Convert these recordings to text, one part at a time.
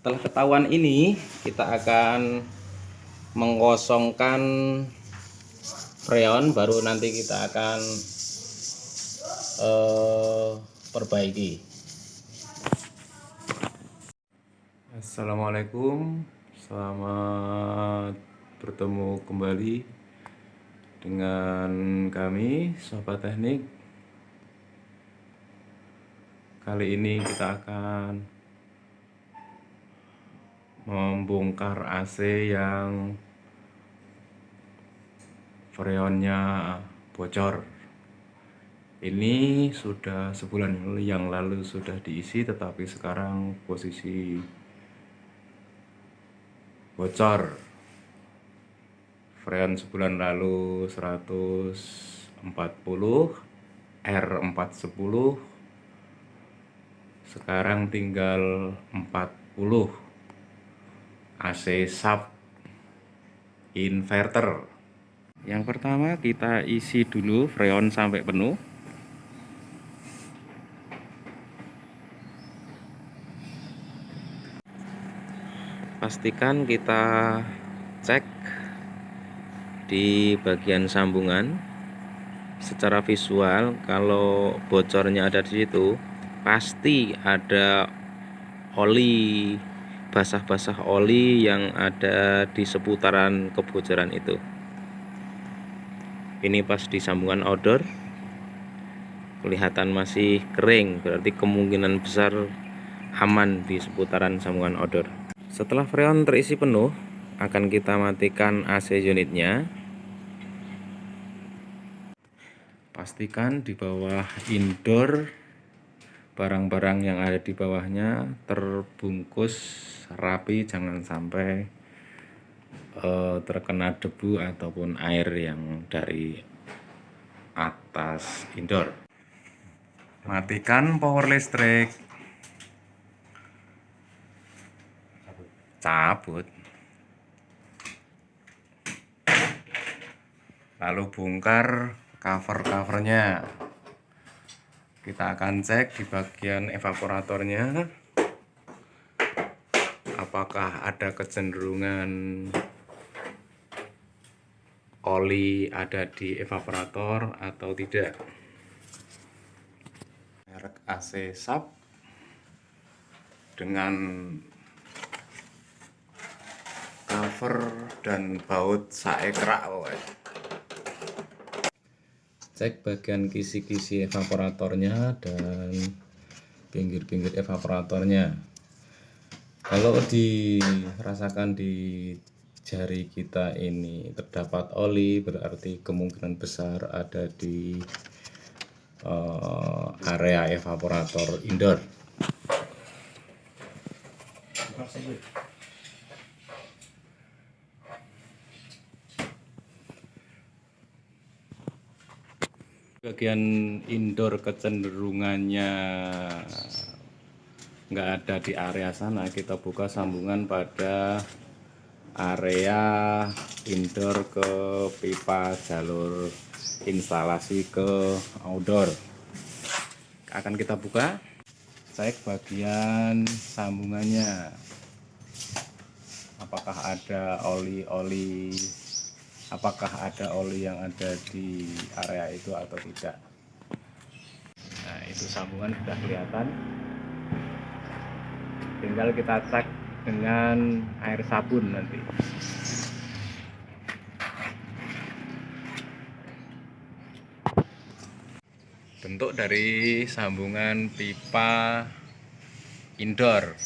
Setelah ketahuan ini, kita akan mengosongkan freon, baru nanti kita akan perbaiki. Assalamualaikum, selamat bertemu kembali dengan kami Sobat Teknik. Kali ini kita akan membongkar AC yang freonnya bocor. Ini sudah sebulan yang lalu sudah diisi, tetapi sekarang posisi bocor. Freon sebulan lalu 140 R410, sekarang tinggal 40. AC sub inverter. Yang pertama kita isi dulu freon sampai penuh. Pastikan kita cek di bagian sambungan secara visual. Kalau bocornya ada di situ, pasti ada oli, basah-basah oli yang ada di seputaran kebocoran itu. Ini pas di sambungan outdoor kelihatan masih kering, berarti kemungkinan besar aman di seputaran sambungan outdoor. Setelah freon terisi penuh, akan kita matikan AC unitnya. Pastikan di bawah indoor barang-barang yang ada di bawahnya terbungkus rapi, jangan sampai terkena debu ataupun air yang dari atas indoor. Matikan power listrik, cabut, lalu bongkar cover-covernya. Kita akan cek di bagian evaporatornya, apakah ada kecenderungan oli ada di evaporator atau tidak. Merek AC sub dengan cover dan baut saekrak. Cek bagian kisi-kisi evaporatornya dan pinggir-pinggir evaporatornya. Kalau dirasakan di jari kita ini terdapat oli, berarti kemungkinan besar ada di area evaporator indoor. Bagian indoor kecenderungannya nggak ada di area sana, kita buka sambungan pada area indoor ke pipa jalur instalasi ke outdoor. Akan kita buka, cek bagian sambungannya, apakah ada oli-oli, apakah ada oli yang ada di area itu atau tidak. Nah, itu sambungan sudah kelihatan, tinggal kita cek dengan air sabun nanti. Bentuk dari sambungan pipa indoor.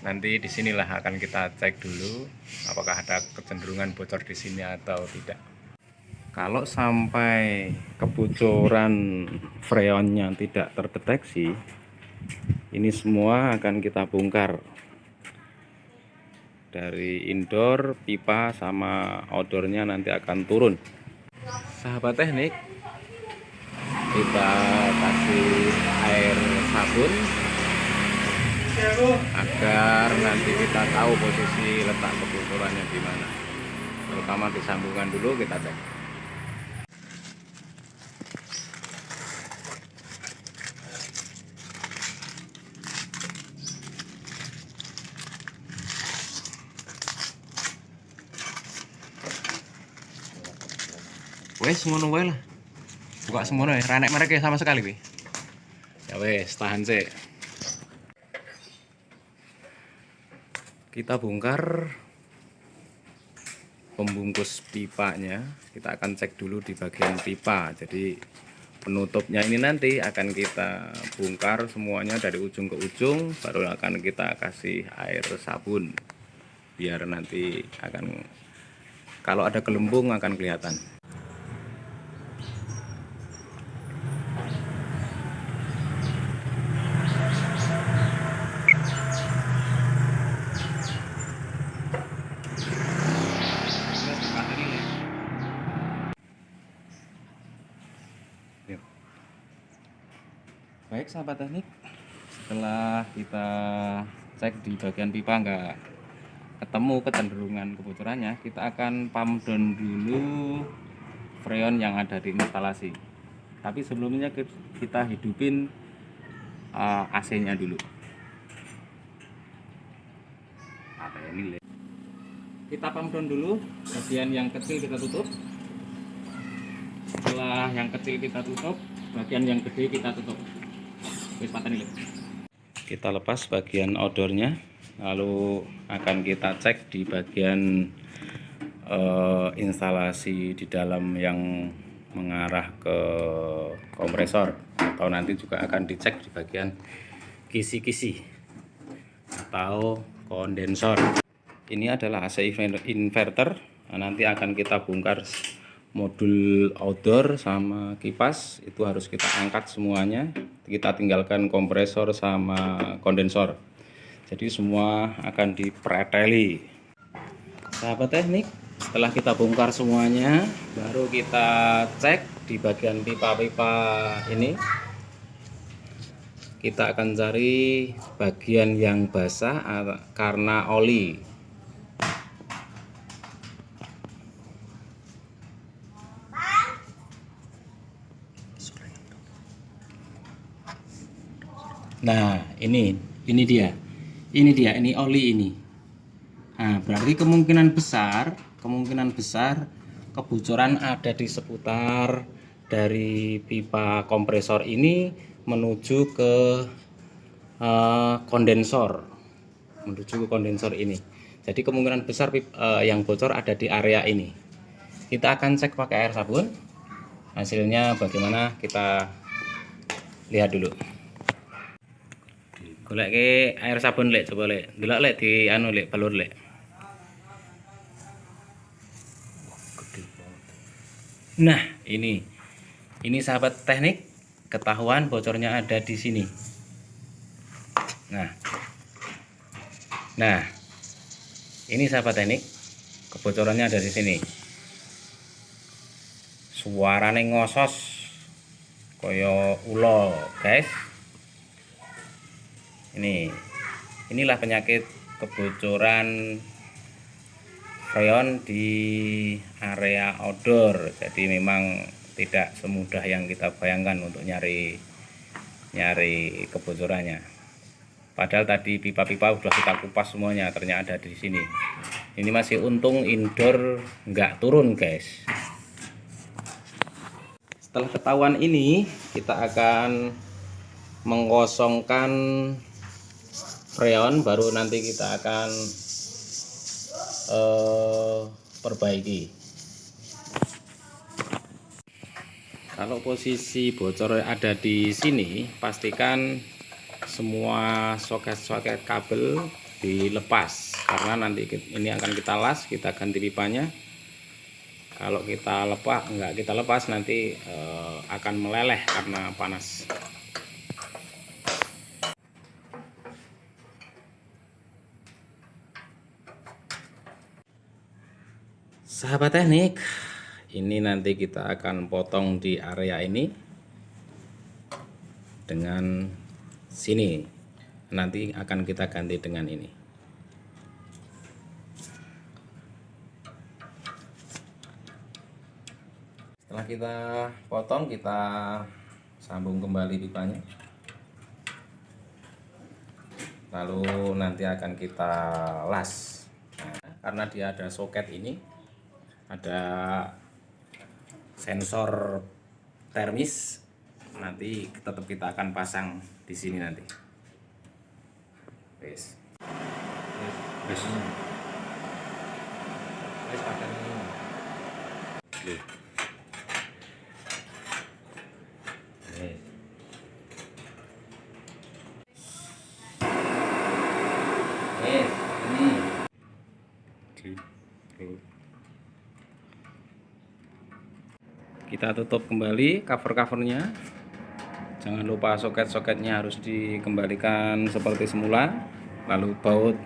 Nanti disinilah akan kita cek dulu apakah ada kecenderungan bocor di sini atau tidak. Kalau sampai kebocoran freonnya tidak terdeteksi, ini semua akan kita bongkar dari indoor, pipa sama outdoornya nanti akan turun. Sahabat teknik, kita kasih air sabun agar nanti kita tahu posisi letak kebocorannya di mana. Terutama di sambungan dulu kita cek. Wes ngono wae lah. Buka semono ya, ra nek mereka sama sekali wi. Ya wes, tahan sih. Kita bongkar pembungkus pipanya. Kita akan cek dulu di bagian pipa. Jadi penutupnya ini nanti akan kita bongkar semuanya dari ujung ke ujung, baru akan kita kasih air sabun biar nanti akan, kalau ada gelembung akan kelihatan. Baik sahabat teknik, setelah kita cek di bagian pipa nggak ketemu kecenderungan kebocorannya, kita akan pump down dulu freon yang ada di instalasi. Tapi sebelumnya kita hidupin AC-nya dulu. Kita pump down dulu, bagian yang kecil kita tutup. Setelah yang kecil kita tutup, bagian yang gede kita tutup. Kita lepas bagian outdoornya, lalu akan kita cek di bagian instalasi di dalam yang mengarah ke kompresor, atau nanti juga akan dicek di bagian kisi-kisi atau kondensor. Ini adalah AC inverter. Nanti akan kita bongkar modul outdoor sama kipas, itu harus kita angkat semuanya. Kita tinggalkan kompresor sama kondensor. Jadi semua akan dipreteli. Sahabat teknik, setelah kita bongkar semuanya, baru kita cek di bagian pipa-pipa ini. Kita akan cari bagian yang basah karena oli. Nah, ini dia. Ini oli ini. Nah, berarti kemungkinan besar kebocoran ada di seputar dari pipa kompresor ini menuju ke kondensor. Ini. Jadi kemungkinan besar yang bocor ada di area ini. Kita akan cek pakai air sabun. Hasilnya bagaimana kita lihat dulu. Golek ke air sabun lek, coba lek. Delok lek di anu lek, balur lek. Nah, ini sahabat teknik, ketahuan bocornya ada di sini. Nah, ini sahabat teknik, kebocorannya ada di sini. Suarane ngosos koyo ulo, guys. Inilah penyakit kebocoran freon di area outdoor. Jadi memang tidak semudah yang kita bayangkan untuk nyari kebocorannya. Padahal tadi pipa-pipa sudah kita kupas semuanya, ternyata ada di sini. Ini masih untung indoor nggak turun, guys. Setelah ketahuan ini, kita akan mengosongkan freon, baru nanti kita akan perbaiki. Kalau posisi bocor ada di sini, pastikan semua soket-soket kabel dilepas, karena nanti ini akan kita las, kita ganti pipanya. Kalau kita nggak kita lepas, nanti akan meleleh karena panas. Sahabat teknik, ini nanti kita akan potong di area ini dengan sini. Nanti akan kita ganti dengan ini. Setelah kita potong, kita sambung kembali pipanya. Lalu nanti akan kita las. Karena dia ada soket ini, ada sensor termis nanti tetap kita akan pasang di sini nanti. Wes. Wes. Wes pakai ini. Wes. Kita tutup kembali cover-covernya. Jangan lupa soket-soketnya harus dikembalikan seperti semula, lalu baut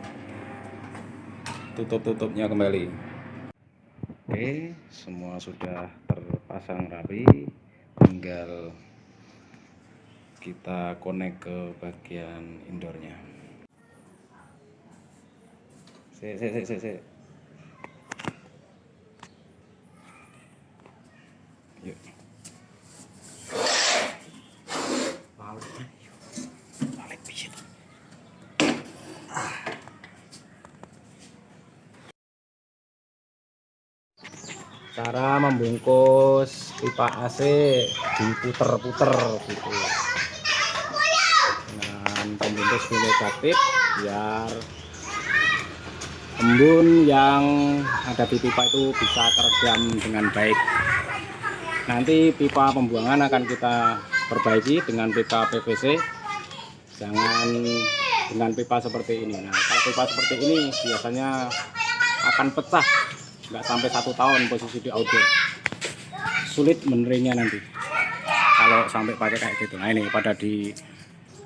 tutup-tutupnya kembali. Oke, semua sudah terpasang rapi, tinggal kita connect ke bagian indoornya. Yuk. Cara membungkus pipa AC diputer-puter gitu dengan pembungkus negatif biar embun yang ada di pipa itu bisa teredam dengan baik. Nanti pipa pembuangan akan kita perbaiki dengan pipa PVC, jangan dengan pipa seperti ini. Nah, kalau pipa seperti ini biasanya akan pecah, nggak sampai 1 tahun posisi di outdoor, sulit beneringnya nanti kalau sampai pakai kayak gitu. Nah, ini pada di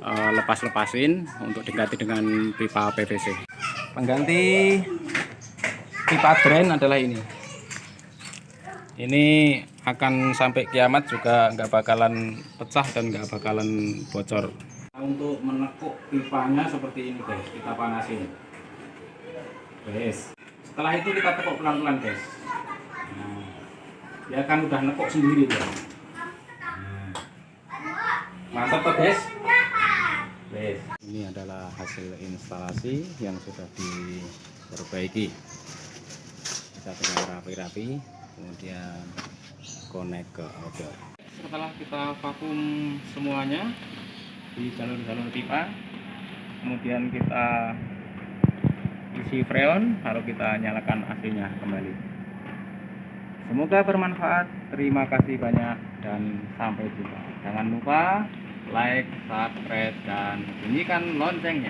lepas-lepasin untuk diganti dengan pipa PVC. Pengganti pipa drain adalah ini akan sampai kiamat juga nggak bakalan pecah dan nggak bakalan bocor. Untuk menekuk pipanya seperti ini guys, kita panasin guys. Setelah itu kita tekuk pelan-pelan guys. Nah, dia kan udah nekuk sendiri ya. Mantap tuh guys. Ini adalah hasil instalasi yang sudah diperbaiki. Kita tinggal rapi-rapi, kemudian connect ke outdoor. Setelah kita vakum semuanya di jalur-jalur pipa, kemudian kita isi freon, lalu kita nyalakan AC-nya kembali. Semoga bermanfaat. Terima kasih banyak dan sampai jumpa. Jangan lupa like, subscribe, dan bunyikan loncengnya.